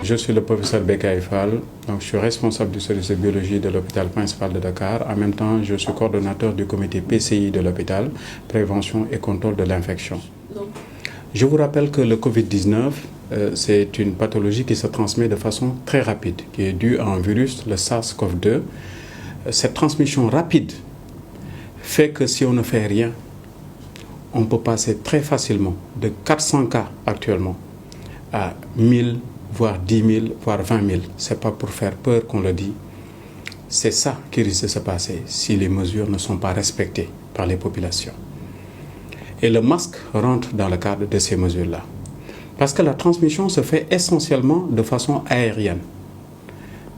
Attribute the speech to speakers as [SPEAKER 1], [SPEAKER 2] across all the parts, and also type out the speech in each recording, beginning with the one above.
[SPEAKER 1] Je suis le professeur Bekay Fall, donc je suis responsable du service de biologie de l'hôpital principal de Dakar. En même temps, je suis coordonnateur du comité PCI de l'hôpital, prévention et contrôle de l'infection. Je vous rappelle que le Covid-19, c'est une pathologie qui se transmet de façon très rapide, qui est due à un virus, le SARS-CoV-2. Cette transmission rapide fait que si on ne fait rien, on peut passer très facilement de 400 cas actuellement à 1000, voire 10 000, voire 20 000. Ce n'est pas pour faire peur qu'on le dit. C'est ça qui risque de se passer si les mesures ne sont pas respectées par les populations. Et le masque rentre dans le cadre de ces mesures-là. Parce que la transmission se fait essentiellement de façon aérienne,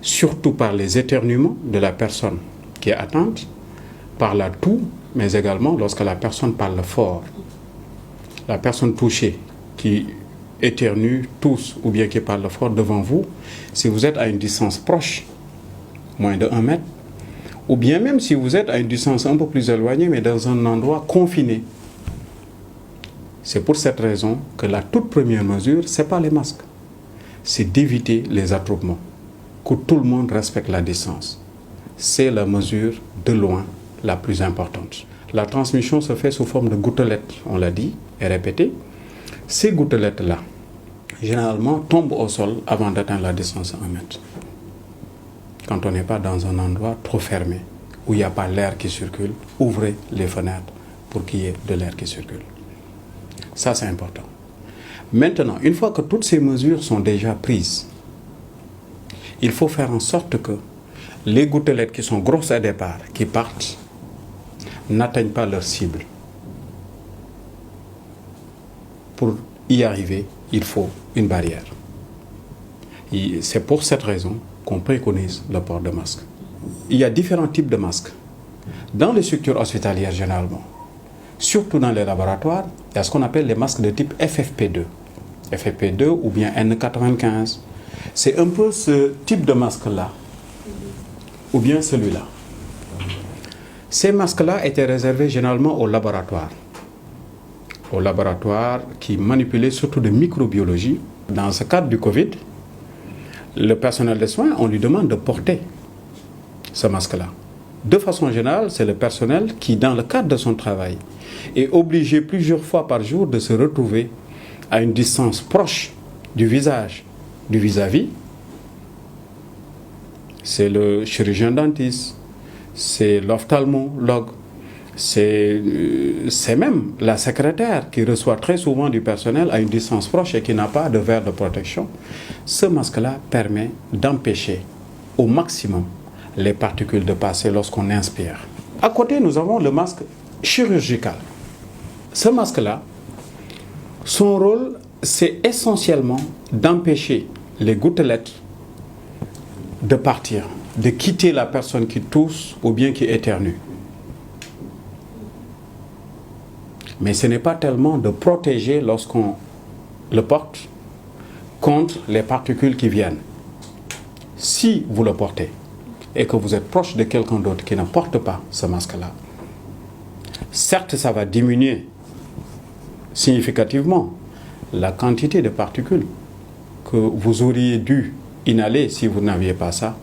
[SPEAKER 1] surtout par les éternuements de la personne qui est atteinte, par la toux, mais également lorsque la personne parle fort. La personne touchée qui éternue, tousse ou bien qui parle fort devant vous, si vous êtes à une distance proche, moins de 1 mètre, ou bien même si vous êtes à une distance un peu plus éloignée, mais dans un endroit confiné. C'est pour cette raison que la toute première mesure, ce n'est pas les masques, c'est d'éviter les attroupements, que tout le monde respecte la distance. C'est la mesure de loin la plus importante. La transmission se fait sous forme de gouttelettes, on l'a dit et répété. Ces gouttelettes-là, généralement, tombent au sol avant d'atteindre la distance de 1 mètre. Quand on n'est pas dans un endroit trop fermé, où il n'y a pas l'air qui circule, ouvrez les fenêtres pour qu'il y ait de l'air qui circule. Ça, c'est important. Maintenant, une fois que toutes ces mesures sont déjà prises, il faut faire en sorte que les gouttelettes qui sont grosses à départ, qui partent, n'atteignent pas leur cible. Pour y arriver, il faut une barrière. C'est pour cette raison qu'on préconise le port de masque. Il y a différents types de masques. Dans les structures hospitalières, généralement, surtout dans les laboratoires, il y a ce qu'on appelle les masques de type FFP2. FFP2 ou bien N95. C'est un peu ce type de masque-là, ou bien celui-là. Ces masques-là étaient réservés généralement aux laboratoires qui manipulaient surtout de microbiologie. Dans ce cadre du Covid, le personnel de soins, on lui demande de porter ce masque-là. De façon générale, c'est le personnel qui, dans le cadre de son travail, est obligé plusieurs fois par jour de se retrouver à une distance proche du visage, du vis-à-vis. C'est le chirurgien dentiste, c'est l'ophtalmologue, c'est même la secrétaire qui reçoit très souvent du personnel à une distance proche et qui n'a pas de verre de protection. Ce masque-là permet d'empêcher au maximum les particules de passer lorsqu'on inspire. À côté, nous avons le masque chirurgical. Ce masque-là, son rôle, c'est essentiellement d'empêcher les gouttelettes de partir, de quitter la personne qui tousse ou bien qui éternue. Mais ce n'est pas tellement de protéger lorsqu'on le porte contre les particules qui viennent. Si vous le portez et que vous êtes proche de quelqu'un d'autre qui ne porte pas ce masque-là, certes, ça va diminuer significativement la quantité de particules que vous auriez dû inhaler si vous n'aviez pas ça,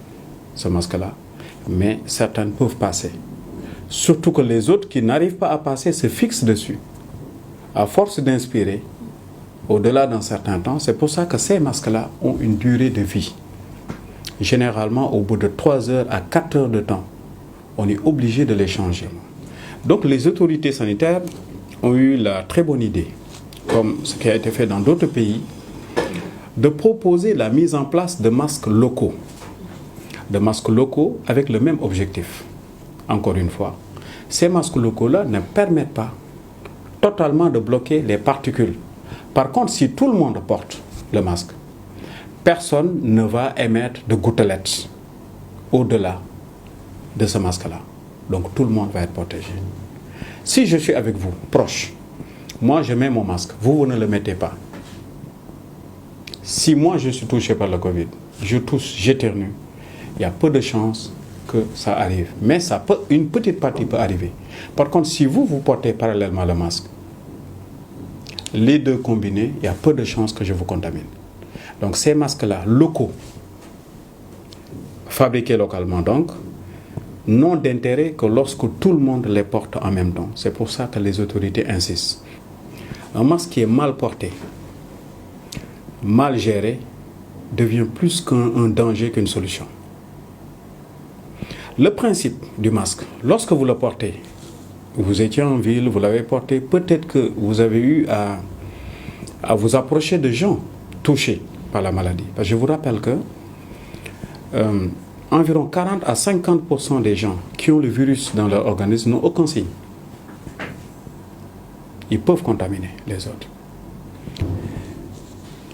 [SPEAKER 1] ce masque-là, mais certaines peuvent passer. Surtout que les autres qui n'arrivent pas à passer se fixent dessus. À force d'inspirer, au-delà d'un certain temps, c'est pour ça que ces masques-là ont une durée de vie. Généralement, au bout de 3 heures à 4 heures de temps, on est obligé de les changer. Donc les autorités sanitaires ont eu la très bonne idée, comme ce qui a été fait dans d'autres pays, de proposer la mise en place de masques locaux. De masques locaux avec le même objectif. Encore une fois, ces masques locaux-là ne permettent pas totalement de bloquer les particules. Par contre, si tout le monde porte le masque, personne ne va émettre de gouttelettes au-delà de ce masque-là. Donc tout le monde va être protégé. Si je suis avec vous, proche, moi je mets mon masque, vous ne le mettez pas. Si moi je suis touché par le Covid, je tousse, j'éternue, il y a peu de chances que ça arrive. Mais une petite partie peut arriver. Par contre, si vous portez parallèlement le masque, les deux combinés, il y a peu de chances que je vous contamine. Donc ces masques-là, locaux, fabriqués localement donc, n'ont d'intérêt que lorsque tout le monde les porte en même temps. C'est pour ça que les autorités insistent. Un masque qui est mal porté, mal géré, devient plus qu'un danger qu'une solution. Le principe du masque, lorsque vous le portez, vous étiez en ville, vous l'avez porté, peut-être que vous avez eu à vous approcher de gens touchés par la maladie. Parce que je vous rappelle que environ 40 à 50% des gens qui ont le virus dans leur organisme n'ont aucun signe. Ils peuvent contaminer les autres.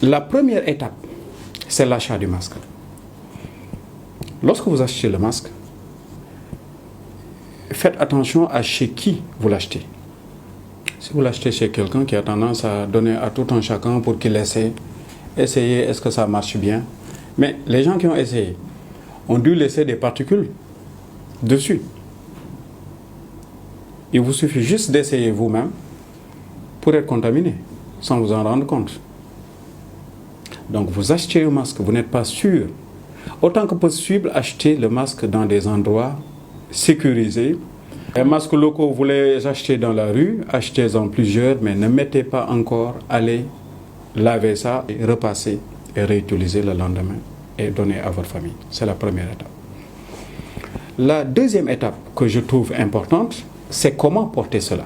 [SPEAKER 1] La première étape, c'est l'achat du masque. Lorsque vous achetez le masque, faites attention à chez qui vous l'achetez. Si vous l'achetez chez quelqu'un qui a tendance à donner à tout un chacun pour qu'il essaie, essayez, est-ce que ça marche bien? Mais les gens qui ont essayé ont dû laisser des particules dessus. Il vous suffit juste d'essayer vous-même pour être contaminé, sans vous en rendre compte. Donc vous achetez un masque, vous n'êtes pas sûr. Autant que possible, achetez le masque dans des endroits sécurisés. Les masques locaux, vous les achetez dans la rue, achetez-en plusieurs, mais ne mettez pas encore, allez laver ça, et repasser et réutiliser le lendemain et donner à votre famille. C'est la première étape. La deuxième étape que je trouve importante, c'est comment porter cela.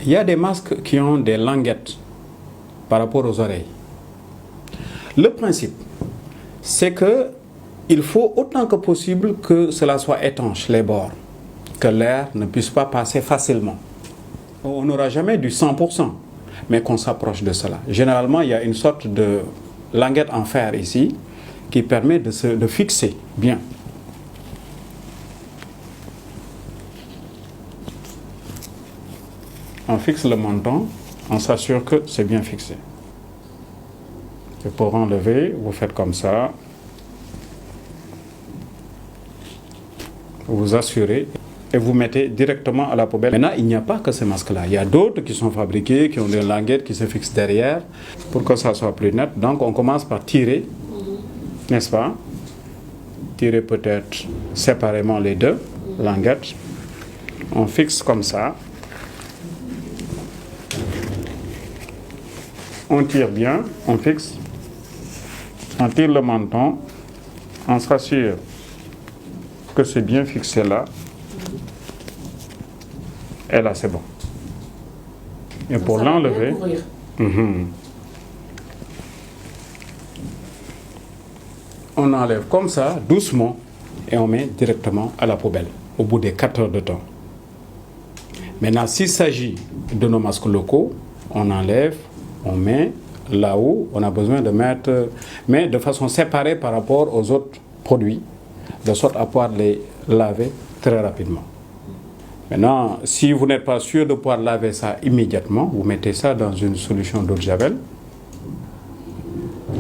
[SPEAKER 1] Il y a des masques qui ont des languettes par rapport aux oreilles. Le principe, c'est que il faut autant que possible que cela soit étanche, les bords, que l'air ne puisse pas passer facilement. On n'aura jamais du 100%, mais qu'on s'approche de cela. Généralement, il y a une sorte de languette en fer ici qui permet de fixer bien. On fixe le menton, on s'assure que c'est bien fixé. Et pour enlever, vous faites comme ça. Vous assurez et vous mettez directement à la poubelle. Maintenant, il n'y a pas que ces masques-là. Il y a d'autres qui sont fabriqués, qui ont des languettes qui se fixent derrière pour que ça soit plus net. Donc, on commence par tirer, n'est-ce pas? Tirer peut-être séparément les deux languettes. On fixe comme ça. On tire bien, on fixe. On tire le menton. On s'assure que c'est bien fixé là. Et là, c'est bon. Et pour l'enlever, on enlève comme ça, doucement, et on met directement à la poubelle, au bout des 4 heures de temps. Maintenant, s'il s'agit de nos masques locaux, on enlève, on met là où on a besoin de mettre, mais de façon séparée par rapport aux autres produits, de sorte à pouvoir les laver très rapidement. Maintenant, si vous n'êtes pas sûr de pouvoir laver ça immédiatement, vous mettez ça dans une solution d'eau de javel.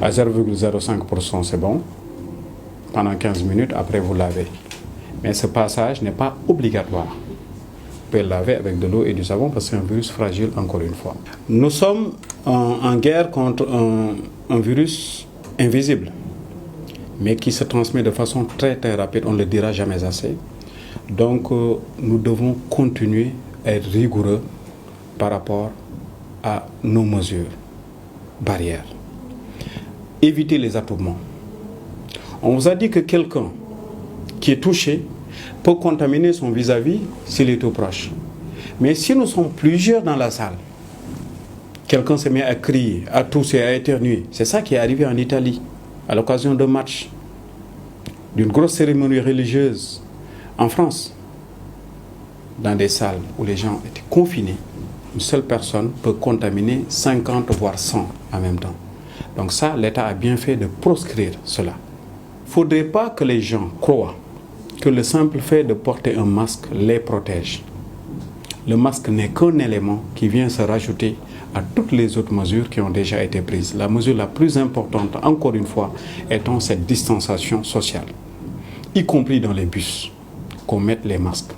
[SPEAKER 1] À 0,05%, c'est bon. Pendant 15 minutes, après vous lavez. Mais ce passage n'est pas obligatoire. Vous pouvez laver avec de l'eau et du savon parce que c'est un virus fragile, encore une fois. Nous sommes en guerre contre un virus invisible, mais qui se transmet de façon très très rapide, on ne le dira jamais assez. Donc nous devons continuer à être rigoureux par rapport à nos mesures barrières. Éviter les attroupements. On vous a dit que quelqu'un qui est touché peut contaminer son vis-à-vis s'il est tout proche. Mais si nous sommes plusieurs dans la salle, quelqu'un se met à crier, à tousser, à éternuer. C'est ça qui est arrivé en Italie, à l'occasion d'un match, d'une grosse cérémonie religieuse en France. Dans des salles où les gens étaient confinés, une seule personne peut contaminer 50 voire 100 en même temps. Donc ça, l'État a bien fait de proscrire cela. Il ne faudrait pas que les gens croient que le simple fait de porter un masque les protège. Le masque n'est qu'un élément qui vient se rajouter à toutes les autres mesures qui ont déjà été prises. La mesure la plus importante, encore une fois, étant cette distanciation sociale, y compris dans les bus, qu'on mette les masques,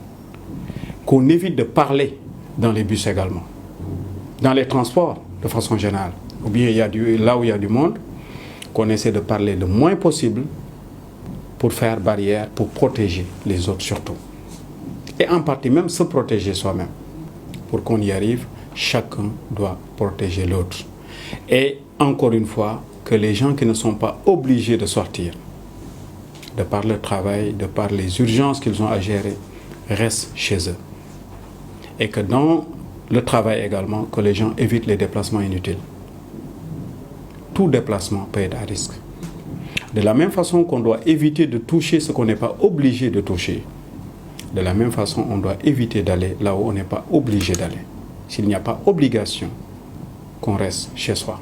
[SPEAKER 1] qu'on évite de parler dans les bus également, dans les transports de façon générale, ou bien là où il y a du monde, qu'on essaie de parler le moins possible pour faire barrière, pour protéger les autres surtout. Et en partie même se protéger soi-même. Pour qu'on y arrive, chacun doit protéger l'autre. Et encore une fois, que les gens qui ne sont pas obligés de sortir, de par le travail, de par les urgences qu'ils ont à gérer, restent chez eux. Et que dans le travail également, que les gens évitent les déplacements inutiles. Tout déplacement peut être à risque. De la même façon qu'on doit éviter de toucher ce qu'on n'est pas obligé de toucher, de la même façon, on doit éviter d'aller là où on n'est pas obligé d'aller. S'il n'y a pas obligation, qu'on reste chez soi.